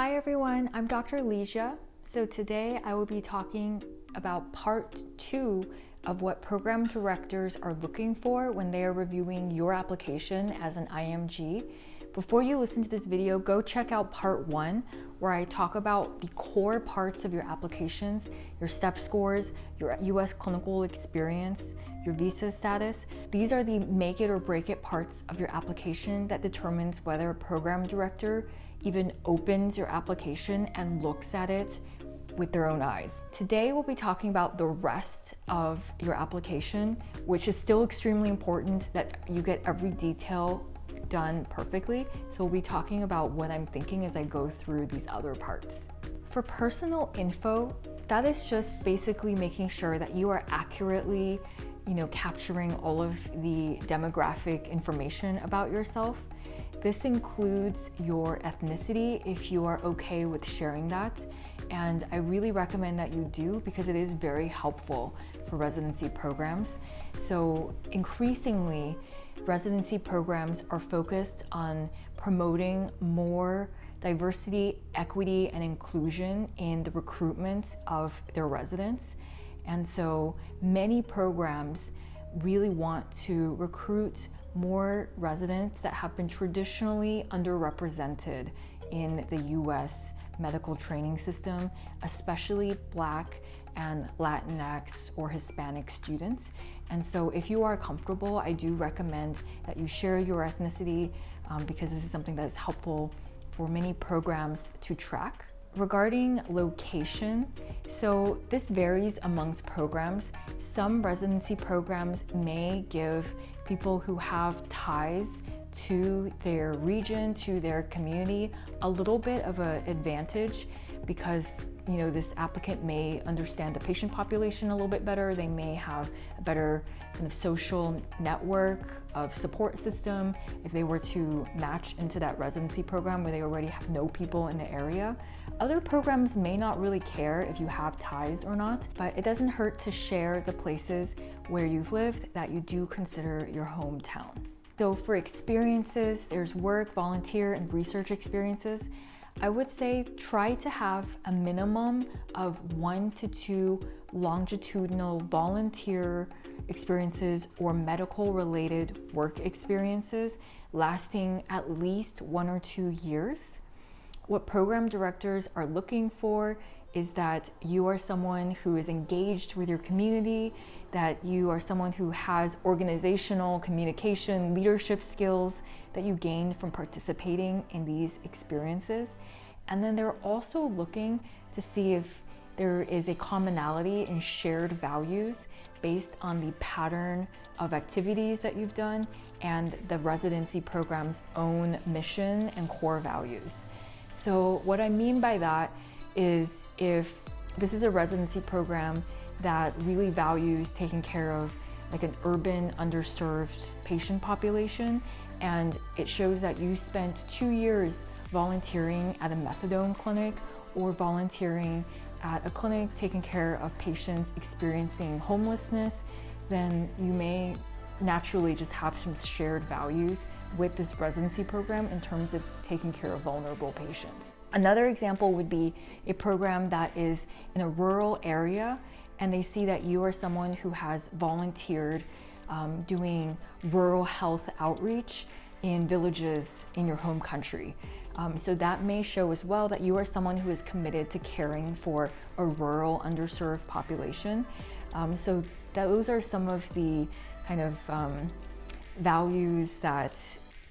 Hi everyone, I'm Dr. Leisha. So today I will be talking about part 2 of what program directors are looking for when they are reviewing your application as an IMG. Before you listen to this video, go check out part 1 where I talk about the core parts of your applications, your step scores, your US clinical experience, your visa status. These are the make it or break it parts of your application that determines whether a program director even opens your application and looks at it with their own eyes. Today we'll be talking about the rest of your application, which is still extremely important that you get every detail done perfectly. So we'll be talking about what I'm thinking as I go through these other parts. For personal info, that is just basically making sure that you are accurately, capturing all of the demographic information about yourself. This includes your ethnicity if you are okay with sharing that. And I really recommend that you do because it is very helpful for residency programs. So increasingly, residency programs are focused on promoting more diversity, equity, and inclusion in the recruitment of their residents. And so many programs really want to recruit more residents that have been traditionally underrepresented in the US medical training system, especially Black and Latinx or Hispanic students. And so if you are comfortable, I do recommend that you share your ethnicity because this is something that is helpful for many programs to track. Regarding location, so this varies amongst programs. Some residency programs may give people who have ties to their region, to their community, a little bit of an advantage because this applicant may understand the patient population a little bit better. They may have a better kind of social network of support system if they were to match into that residency program where they already know people in the area. Other programs may not really care if you have ties or not, but it doesn't hurt to share the places where you've lived that you do consider your hometown. So for experiences, there's work, volunteer, and research experiences. I would say try to have a minimum of 1 to 2 longitudinal volunteer experiences or medical related work experiences lasting at least 1 or 2 years. What program directors are looking for is that you are someone who is engaged with your community, that you are someone who has organizational, communication, leadership skills that you gain from participating in these experiences. And then they're also looking to see if there is a commonality in shared values based on the pattern of activities that you've done and the residency program's own mission and core values. So what I mean by that is if this is a residency program that really values taking care of like an urban underserved patient population, and it shows that you spent 2 years volunteering at a methadone clinic or volunteering at a clinic taking care of patients experiencing homelessness, then you may naturally just have some shared values with this residency program in terms of taking care of vulnerable patients. Another example would be a program that is in a rural area and they see that you are someone who has volunteered doing rural health outreach in villages in your home country. So that may show as well that you are someone who is committed to caring for a rural underserved population. So those are some of the kind of values that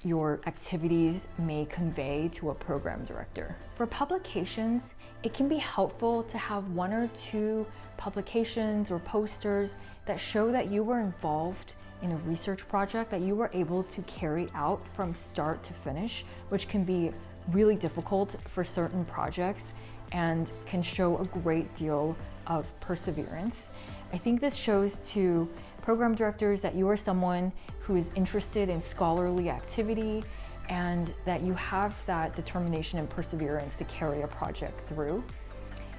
your activities may convey to a program director. For publications, it can be helpful to have 1 or 2 publications or posters that show that you were involved in a research project that you were able to carry out from start to finish, which can be really difficult for certain projects and can show a great deal of perseverance. I think this shows to program directors that you are someone who is interested in scholarly activity and that you have that determination and perseverance to carry a project through.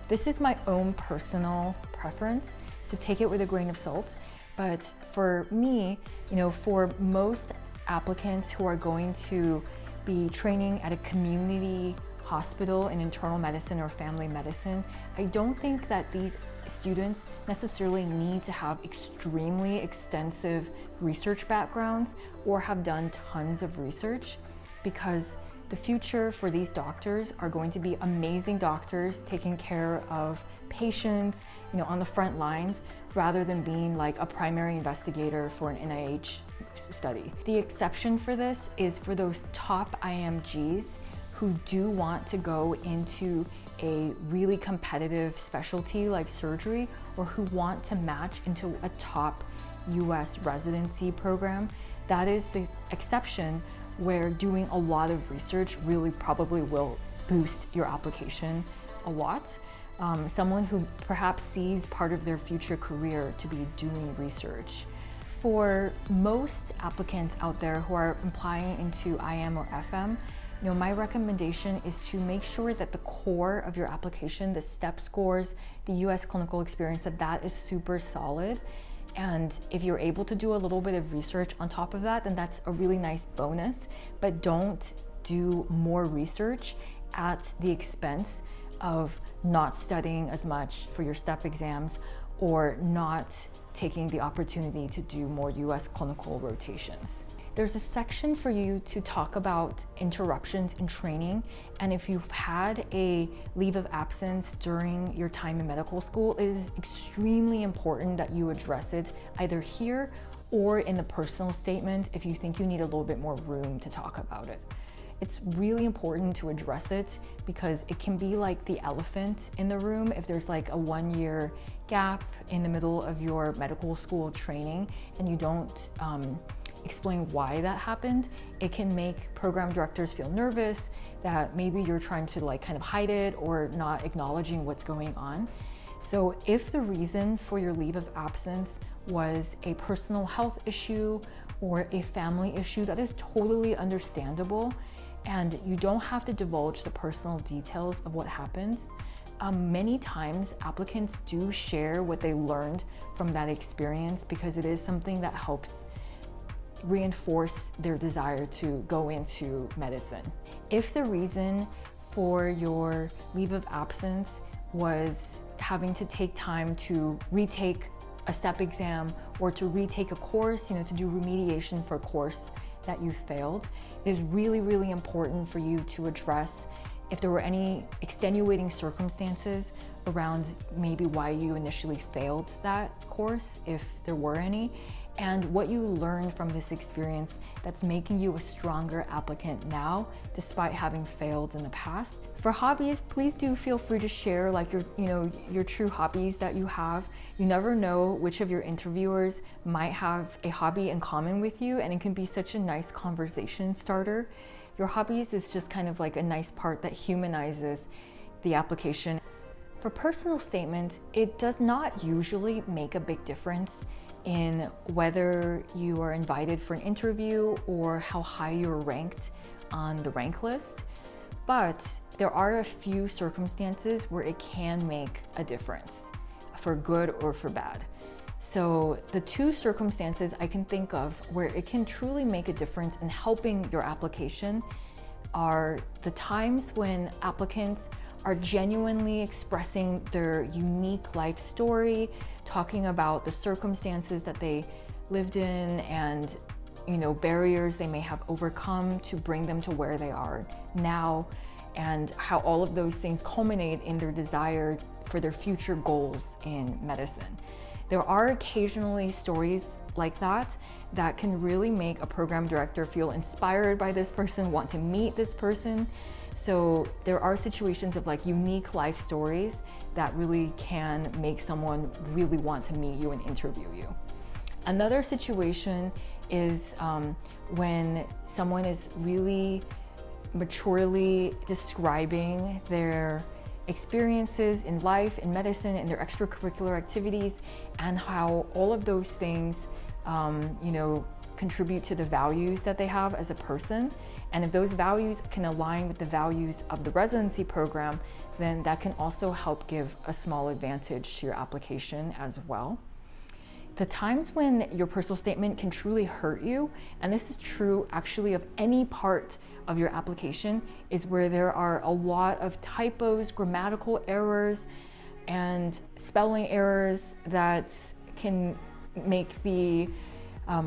This is my own personal preference, so take it with a grain of salt. But for me, for most applicants who are going to be training at a community hospital in internal medicine or family medicine, I don't think that these students necessarily need to have extremely extensive research backgrounds or have done tons of research, because the future for these doctors are going to be amazing doctors taking care of patients, on the front lines, rather than being like a primary investigator for an NIH study. The exception for this is for those top IMGs who do want to go into a really competitive specialty like surgery, or who want to match into a top US residency program. That is the exception, where doing a lot of research really probably will boost your application a lot. Someone who perhaps sees part of their future career to be doing research. For most applicants out there who are applying into IM or FM, my recommendation is to make sure that the core of your application, the STEP scores, the US clinical experience, that is super solid. And if you're able to do a little bit of research on top of that, then that's a really nice bonus. But don't do more research at the expense of not studying as much for your STEP exams, or not taking the opportunity to do more US clinical rotations. There's a section for you to talk about interruptions in training, and if you've had a leave of absence during your time in medical school, it is extremely important that you address it either here or in the personal statement if you think you need a little bit more room to talk about it. It's really important to address it, because it can be like the elephant in the room. If there's like a 1-year gap in the middle of your medical school training and you don't explain why that happened, it can make program directors feel nervous that maybe you're trying to kind of hide it or not acknowledging what's going on. So if the reason for your leave of absence was a personal health issue or a family issue, that is totally understandable, and you don't have to divulge the personal details of what happens. Many times applicants do share what they learned from that experience, because it is something that helps reinforce their desire to go into medicine. If the reason for your leave of absence was having to take time to retake a STEP exam or to retake a course, to do remediation for a course that you failed, it is really, really important for you to address if there were any extenuating circumstances around maybe why you initially failed that course, if there were any, and what you learned from this experience that's making you a stronger applicant now, despite having failed in the past. For hobbies, please do feel free to share your true hobbies that you have. You never know which of your interviewers might have a hobby in common with you, and it can be such a nice conversation starter. Your hobbies is just kind of like a nice part that humanizes the application. For personal statements, it does not usually make a big difference in whether you are invited for an interview or how high you're ranked on the rank list, but there are a few circumstances where it can make a difference, for good or for bad. So the two circumstances I can think of where it can truly make a difference in helping your application are the times when applicants are genuinely expressing their unique life story, talking about the circumstances that they lived in and barriers they may have overcome to bring them to where they are now, and how all of those things culminate in their desire for their future goals in medicine. There are occasionally stories like that that can really make a program director feel inspired by this person, want to meet this person. So there are situations of unique life stories that really can make someone really want to meet you and interview you. Another situation is when someone is really maturely describing their experiences in life, in medicine, and their extracurricular activities, and how all of those things contribute to the values that they have as a person. And if those values can align with the values of the residency program, then that can also help give a small advantage to your application as well. The times when your personal statement can truly hurt you, and this is true actually of any part of your application is where there are a lot of typos, grammatical errors, and spelling errors that can make the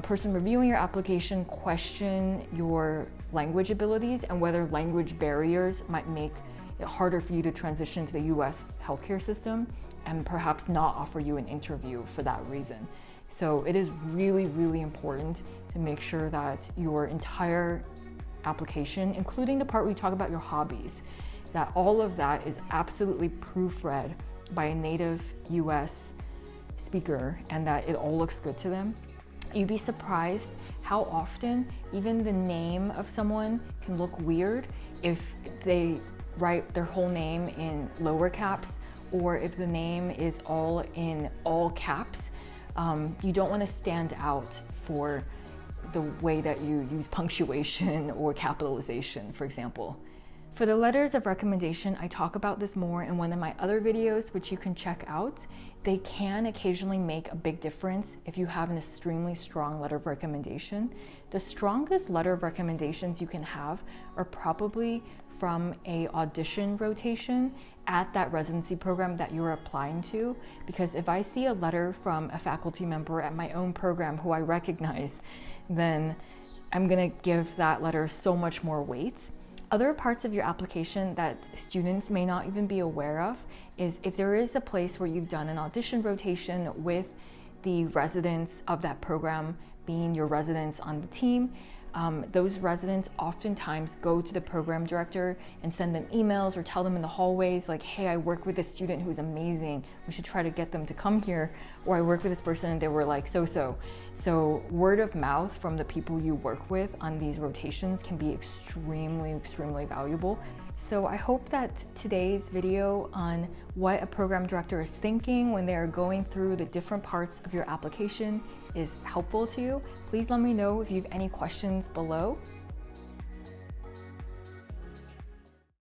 person reviewing your application question your language abilities and whether language barriers might make it harder for you to transition to the US healthcare system and perhaps not offer you an interview for that reason. So it is really, really important to make sure that your entire application, including the part where you talk about your hobbies, that all of that is absolutely proofread by a native US speaker and that it all looks good to them. You'd be surprised how often even the name of someone can look weird if they write their whole name in lower caps or if the name is all in all caps. You don't want to stand out for the way that you use punctuation or capitalization, for example. For the letters of recommendation, I talk about this more in one of my other videos, which you can check out. They can occasionally make a big difference if you have an extremely strong letter of recommendation. The strongest letter of recommendations you can have are probably from a audition rotation at that residency program that you're applying to. Because if I see a letter from a faculty member at my own program who I recognize, then I'm gonna give that letter so much more weight. Other parts of your application that students may not even be aware of is if there is a place where you've done an audition rotation with the residents of that program being your residents on the team, those residents oftentimes go to the program director and send them emails or tell them in the hallways like, hey, I work with this student who's amazing, we should try to get them to come here, or I work with this person and they were like so-so. So word of mouth from the people you work with on these rotations can be extremely, extremely valuable. So I hope that today's video on what a program director is thinking when they are going through the different parts of your application is helpful to you. Please let me know if you have any questions below.